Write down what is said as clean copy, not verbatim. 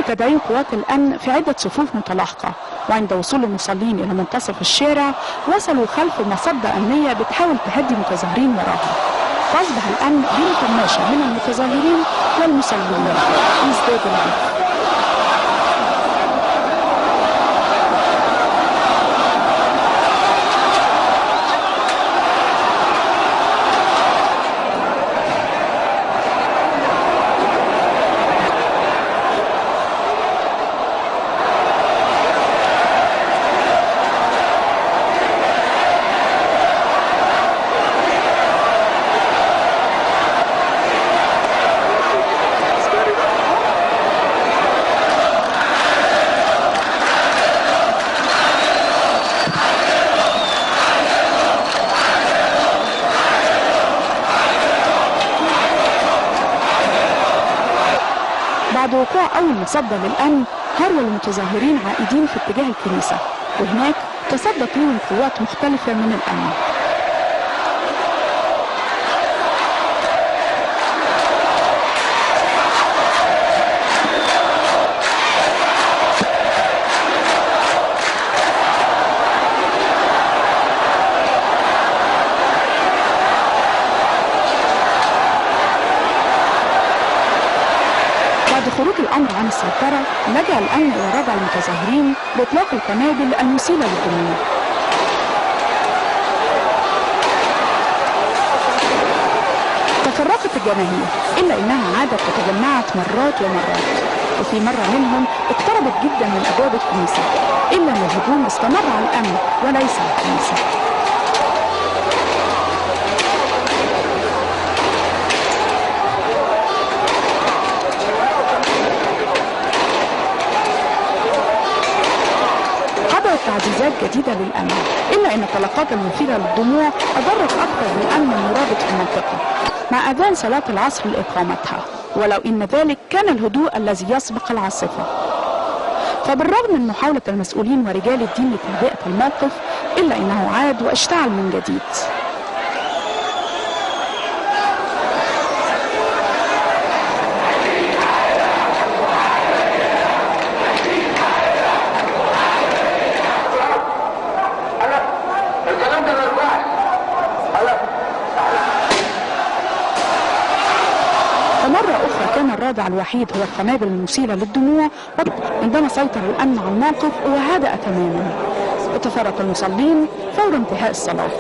تدعيم قوات الأمن في عدة صفوف متلاحقة، وعند وصول المصلين إلى منتصف الشارع وصلوا خلف مصدة أمنية بتحاول تهدي متظاهرين وراها، فأصبح الأمن بين كماشة من المتظاهرين والمصلين وازداد العنف. بعد وقوع أول مصدة للأمن هرول المتظاهرين عائدين في اتجاه الكنيسة، وهناك تصدت لهم قوات مختلفة من الأمن. بعد خروج الأمر عن السيطرة لجأ الأمن إلى ردع المتظاهرين بإطلاق القنابل المسيلة للدموع. تفرقت الجماهير إلا إنها عادت وتجمعت مرات ومرات، وفي مرة منهم اقتربت جدا من أبواب الكنيسة، إلا أن الهجوم استمر على الأمن وليس على الكنيسة. تعزيزات جديدة للأمن، إلا أن الطلقات المثيرة للدموع أضرت أكثر بالأمن المرابط في المنطقة مع أذان صلاة العصر لإقامتها، ولو إن ذلك كان الهدوء الذي يسبق العاصفة. فبالرغم من محاولة المسؤولين ورجال الدين لتهدئة الموقف، إلا أنه عاد واشتعل من جديد. ومرة أخرى كان الرادع الوحيد هو القنابل المسيلة للدموع، عندما سيطر الأمن على الموقف وهدأ تماما، وتفرق المصلين فور انتهاء الصلاة.